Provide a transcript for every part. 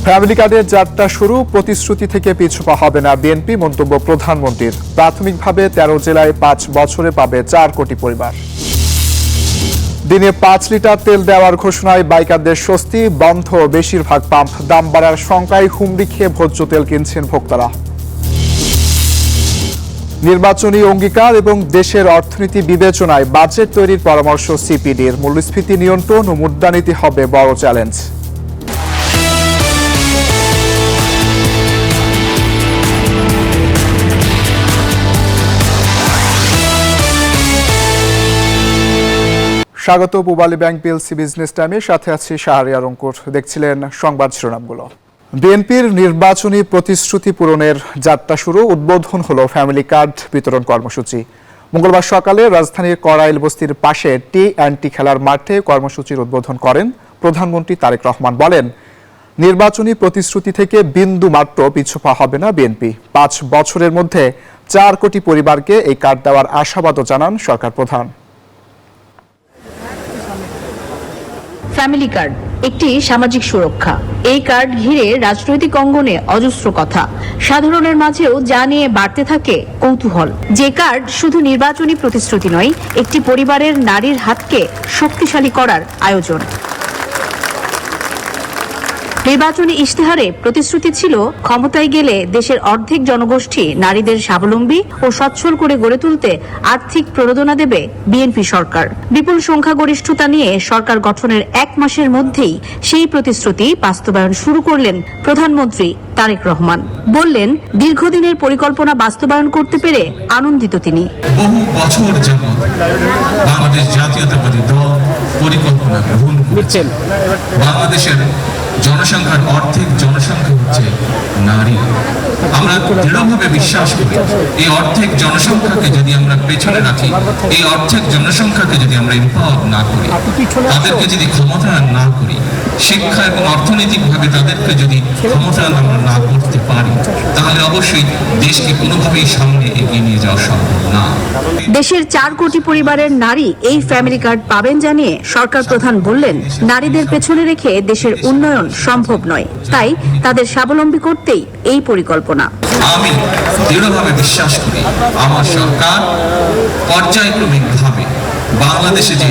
Family কার্ডের যাত্রা শুরু, প্রতিশ্রুতি থেকে পিছু পা হবে না বিএনপি, মন্তব্য প্রধানমন্ত্রীর। প্রাথমিকভাবে 13 জেলায় 5 বছরে পাবে 4 কোটি পরিবার। দিনে 5 লিটার তেল দেওয়ার ঘোষণায় বাইকারদের স্বস্তি, বন্ধ বেশিরভাগ পাম্প। দাম বাড়ার শঙ্কায় হুমড়ি খেয়ে ভোজ্য তেল কিনছেন ভোক্তারা। নির্বাচনী অঙ্গীকার এবং দেশের অর্থনীতি বিবেচনায় বাজেট তৈরির পরামর্শ সিপিডির। মূল্যস্ফীতি নিয়ন্ত্রণ ও মুদ্রানীতি হবে বড় চ্যালেঞ্জ। স্বাগত পূবালী ব্যাংক পিএলসি বিজনেস টাইমে, সাথে আছি শাহরিয়ার অঙ্কুর। দেখছিলেন সংবাদ শিরোনামগুলো। বিএনপির নির্বাচনী প্রতিশ্রুতি পূরণের যাত্রা শুরু, উদ্বোধন হলো ফ্যামিলি কার্ড বিতরণ কর্মসূচি। মঙ্গলবার সকালে রাজধানীর কড়াইল বস্তির পাশে টি&টি খেলার মাঠে কর্মসূচির উদ্বোধন করেন প্রধানমন্ত্রী তারেক রহমান। বলেন, নির্বাচনী প্রতিশ্রুতি থেকে বিন্দু মাত্র পিছু পা হবে না বিএনপি। 5 বছরের মধ্যে 4 কোটি পরিবারকে এই কার্ড দেওয়ার আশাবাদও জানান সরকার প্রধান। ফ্যামিলি কার্ড একটি সামাজিক সুরক্ষা। এই কার্ড ঘিরে রাজনৈতিক অঙ্গনে অজস্র কথা, সাধারণের মাঝেও যা নিয়ে বাড়তে থাকে কৌতূহল। যে কার্ড শুধু নির্বাচনী প্রতিশ্রুতি নয়, একটি পরিবারের নারীর হাতকে শক্তিশালী করার আয়োজন। নির্বাচনী ইশতেহারে প্রতিশ্রুতি ছিল, ক্ষমতায় গেলে দেশের অর্ধেক জনগোষ্ঠী নারীদের স্বাবলম্বী ও সচ্ছল করে গড়ে তুলতে আর্থিক প্রণোদনা দেবে বিএনপি সরকার। বিপুল সংখ্যাগরিষ্ঠতা নিয়ে সরকার গঠনের 1 মাসের মধ্যেই সেই প্রতিশ্রুতি বাস্তবায়ন শুরু করলেন প্রধানমন্ত্রী তারেক রহমান। বললেন, দীর্ঘদিনের পরিকল্পনা বাস্তবায়ন করতে পেরে আনন্দিত তিনি। বহু বছর যাবত বাংলাদেশ জাতীয়তাবাদী দল পরিকল্পনা গ্রহণ করেছেন। বাংলাদেশের জনসংখ্যার অর্ধেক জনসংখ্যা হচ্ছে নারী। আমরা দৃঢ়ভাবে বিশ্বাস করি, এই অর্ধেক জনসংখ্যাকে যদি আমরা পেছনে রাখি, এই অর্ধেক জনসংখ্যাকে যদি আমরা এম্পাওয়ার না করি, তাদেরকে যদি ক্ষমতায়ন না করি, শিক্ষা এবং অর্থনৈতিকভাবে তাদেরকে যদি ক্ষমতায়ন আমরা না করতে পারি, তাহলে অবশ্যই দেশকে কোনোভাবেই সামনে এগিয়ে নিয়ে যাওয়া সম্ভব না। দেশের 4 কোটি পরিবারের নারী এই ফ্যামিলি কার্ড পাবেন জানিয়ে সরকার প্রধান বললেন, নারীদের পেছনে রেখে দেশের উন্নয়ন সম্ভব নয়, তাই তাদের স্বাবলম্বী করতেই এই পরিকল্পনা। আমি দৃঢ়ভাবে বিশ্বাস করি, আমার সরকার পর্যায়ক্রমিকভাবে বাংলাদেশে যে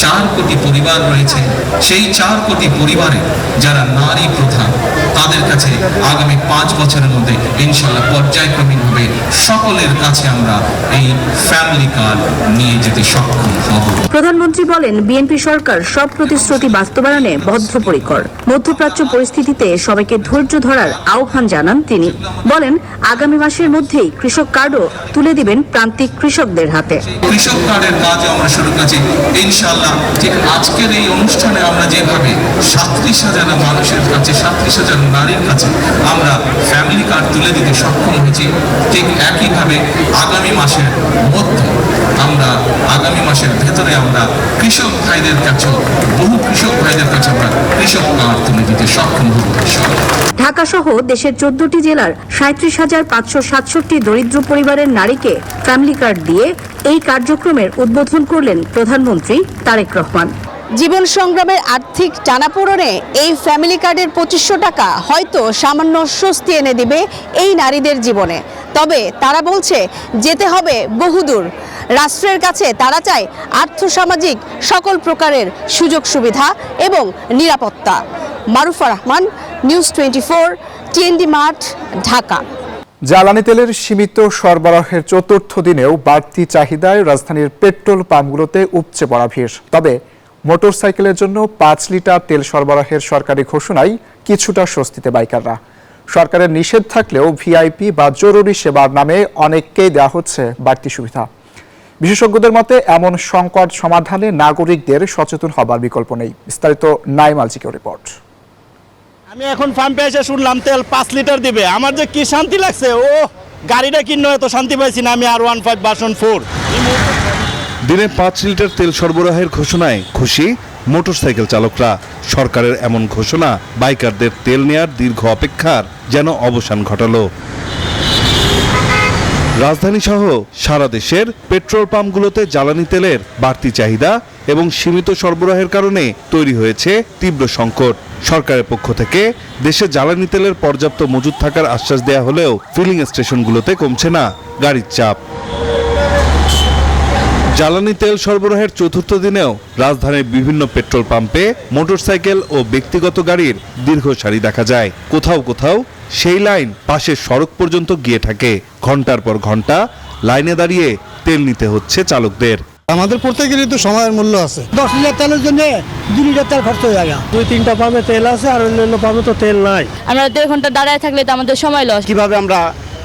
4 কোটি পরিবার রয়েছে, সেই 4 কোটি পরিবারে যারা নারী প্রধান, তাদের কাছে আগামী 5 বছরের মধ্যে ইনশাআল্লাহ পর্যায়ক্রমিকভাবে সকলের কাছে আমরা এই ফ্যামিলি কার্ড নিয়ে যেতে সক্ষম হব। প্রধানমন্ত্রী বলেন, বিএনপি সরকার সব প্রতিশ্রুতি বাস্তবায়নে বদ্ধপরিকর। মধ্যপ্রাচ্য পরিস্থিতিতে সবাইকে ধৈর্য ধরার আহ্বান জানান তিনি। বলেন, আগামী মাসের মধ্যেই কৃষক কার্ডও তুলে দিবেন প্রান্তিক কৃষকদের হাতে। কৃষক কার্ডের কাজ আমরা শুরু করেছি ইনশাআল্লাহ। ঠিক আজকের এই অনুষ্ঠানে আমরা যেভাবে 37,000 মানুষের কাছে, 37,000 নারীর কাছে আমরা ফ্যামিলি কার্ড তুলে দিতে সক্ষম হয়েছি, ঠিক একইভাবে আগামী মাসের মধ্যে আগামী মাসের ভেতরে আমরা কৃষক ভাইদের কাছে, বহু কৃষক ভাইদের কাছে আমরা কৃষক কার্ড তুলে দিতে সক্ষম হব। ঢাকা সহ দেশের 14টি জেলার 37,567 দরিদ্র পরিবারের নারীকে ফ্যামিলি কার্ড দিয়ে এই কার্যক্রমের উদ্বোধন করলেন প্রধানমন্ত্রী তারেক রহমান। জীবন সংগ্রামের আর্থিক টানাপোড়েনে এই ফ্যামিলি কার্ডের 2500 টাকা হয়তো সামান্য স্বস্তি এনে দিবে এই নারীদের জীবনে। তবে তারা বলছে, যেতে হবে বহুদূর। রাষ্ট্রের কাছে তারা চায় আর্থসামাজিক সকল প্রকারের সুযোগ সুবিধা এবং নিরাপত্তা। মারুফা রহমান, নিউজ 24, টি&ডি মাঠ, ঢাকা। জ্বালানি তেলের সীমিত সরবরাহের 4র্থ দিনেও বাড়তি চাহিদায় রাজধানীর পেট্রোল পাম্পগুলোতে উপচে পড়া ভিড়। তবে মোটরসাইকেলের জন্য 5 লিটার তেল সরবরাহের সরকারি ঘোষণায় কিছুটা স্বস্তিতে বাইকাররা। সরকারের নিষেধ থাকলেও ভিআইপি বা জরুরি সেবার নামে অনেককেই দেওয়া হচ্ছে বাড়তি সুবিধা। বিশেষজ্ঞদের মতে এমন সংকট সমাধানে নাগরিকদের সচেতন হবার বিকল্প নেই। বিস্তারিত নাইম আলচিকের রিপোর্ট। আমি এখন পাম্পে এসে শুনলাম তেল 5 লিটার দিবে, আমার যে কি শান্তি লাগছে! ও গাড়িটা কিনে এত শান্তি পাইছি না আমি R15 ভার্সন 4। দিনে 5 লিটার তেল সরবরাহের ঘোষণায় খুশি মোটরসাইকেল চালকরা। সরকারের এমন ঘোষণা বাইকারদের তেল নেয়ার দীর্ঘ অপেক্ষার যেন অবসান ঘটালো। রাজধানী সহ সারা দেশের পেট্রোল পাম্পগুলোতে জ্বালানি তেলের বাড়তি চাহিদা এবং সীমিত সরবরাহের কারণে তৈরি হয়েছে তীব্র সংকট। সরকারের পক্ষ থেকে দেশে জ্বালানি তেলের পর্যাপ্ত মজুদ থাকার আশ্বাস দেয়া হলেও ফিলিং স্টেশনগুলোতে কমছে না গাড়ির চাপ। জ্বালানি তেল সরবরাহের চতুর্থ দিনেও রাজধানীর বিভিন্ন পেট্রোল পাম্পে মোটরসাইকেল ও ব্যক্তিগত গাড়ির দীর্ঘ সারি দেখা যায়। কোথাও কোথাও সেই লাইন পাশের সড়ক পর্যন্ত গিয়ে থাকে। ঘন্টার পর ঘন্টা লাইনে দাঁড়িয়ে তেল নিতে হচ্ছে চালকদের। আমাদের প্রত্যেকেরই তো সময়ের মূল্য আছে। 10 লিটার তেলের জন্য 2 লিটার তেল খরচ হয়ে যায়। 2-3টা পাম্পে তেল আছে আর অন্যান্য পাম্পে তো তেল নাই। আমরা 1.5 ঘন্টা দাঁড়ায় থাকলে তো আমাদের সময় লস। কিভাবে আমরা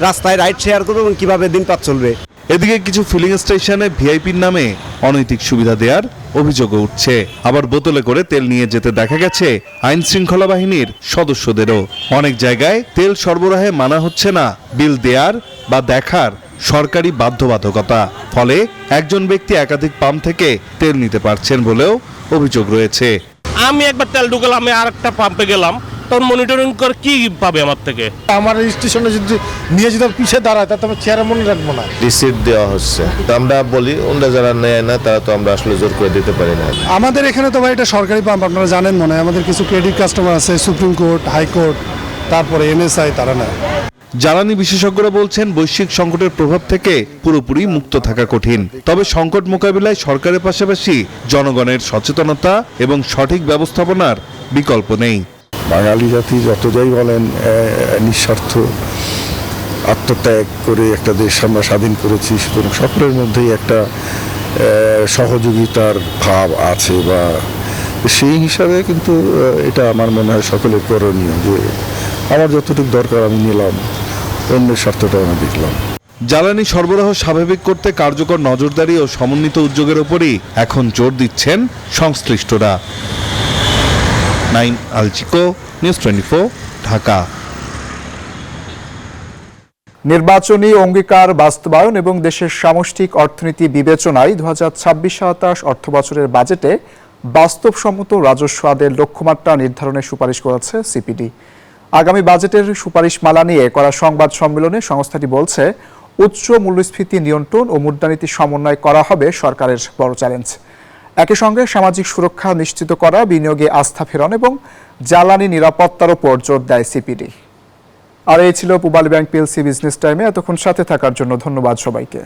রাস্তায় রাইড শেয়ার করব এবং কিভাবে দিনপাত চলবে। এদিকে কিছু ফিলিং স্টেশনে ভিআইপির নামে অনৈতিক সুবিধা দেওয়ার অভিযোগও উঠছে। আবার বোতলে করে তেল নিয়ে যেতে দেখা গেছে আইন শৃঙ্খলা বাহিনীর সদস্যদেরও। অনেক জায়গায় তেল সরবরাহে মানা হচ্ছে না বিল দেয়ার বা দেখার সরকারি বাধ্যবাধকতা। ফলে একজন ব্যক্তি একাধিক পাম্প থেকে তেল নিতে পারছেন বলেও অভিযোগ রয়েছে। আমি একবার তেল ঢুকালাম, আমি আরেকটা পাম্পে গেলাম, তখন মনিটরিং করে কি পাবে আমার থেকে? আমার স্টেশনে যদি নিয়ে যদি পিছিয়ে দাঁড়ায় তাতে আমি চেয়ারে মনে রাখবো না। রিসিট দেওয়া হচ্ছে, তো আমরা বলি ওনারা যারা নেয় না তারা তো আমরা আসলে জোর করে দিতে পারি না। আমাদের এখানে তো ভাই এটা সরকারি পাম্প, আপনারা জানেন মনে হয়। আমাদের কিছু ক্রেডিট কাস্টমার আছে, সুপ্রিম কোর্ট, হাইকোর্ট, তারপরে এনএসআই, তারা নেয়। জ্বালানি বিশেষজ্ঞরা বলছেন বৈশ্বিক সংকটের প্রভাব থেকে পুরোপুরি মুক্ত থাকা কঠিন। তবে সংকট মোকাবিলায় সরকারের পাশাপাশি জনগণের সচেতনতা এবং সঠিক ব্যবস্থাপনার বিকল্প নেই। বাঙালি জাতি যত যাই বলেন নিঃস্বার্থ আত্মত্যাগ করে একটা দেশ আমরা স্বাধীন করেছি, সুতরাং সকলের মধ্যেই একটা সহযোগিতার ভাব আছে, বা সেই হিসাবে কিন্তু এটা আমার মনে হয় সকলের করণীয় যে আমার যতটুকু দরকার আমি নিলাম, অন্যের স্বার্থটা আমি দেখলাম। জ্বালানি সরবরাহ স্বাভাবিক করতে কার্যকর নজরদারি ও সমন্বিত উদ্যোগের ওপরই এখন জোর দিচ্ছেন সংশ্লিষ্টরা। নাইম আলচিকো, নিউজ 24, ঢাকা। নির্বাচনী অঙ্গীকার বাস্তবায়ন এবং দেশের সামষ্টিক অর্থনীতি বিবেচনায় 2026-27 অর্থবছরের বাজেটে বাস্তবসম্মত রাজস্ব আদায়ের লক্ষ্যমাত্রা নির্ধারণের সুপারিশ করেছে সিপিডি। আগামী বাজেটের সুপারিশমালা নিয়ে করা সংবাদ সম্মেলনে সংস্থাটি বলছে, উচ্চ মূল্যস্ফীতি নিয়ন্ত্রণ ও মুদ্রানীতি সমন্বয় করা হবে সরকারের বড় চ্যালেঞ্জ। একই সঙ্গে সামাজিক সুরক্ষা নিশ্চিত করা, বিনিয়োগে আস্থা ফেরানো এবং জ্বালানি নিরাপত্তার উপর জোর দেয় সিপিডি। আর এই ছিল পূবালী ব্যাংক পিএলসি বিজনেস টাইমে। এতক্ষণ সাথে থাকার জন্য ধন্যবাদ সবাইকে।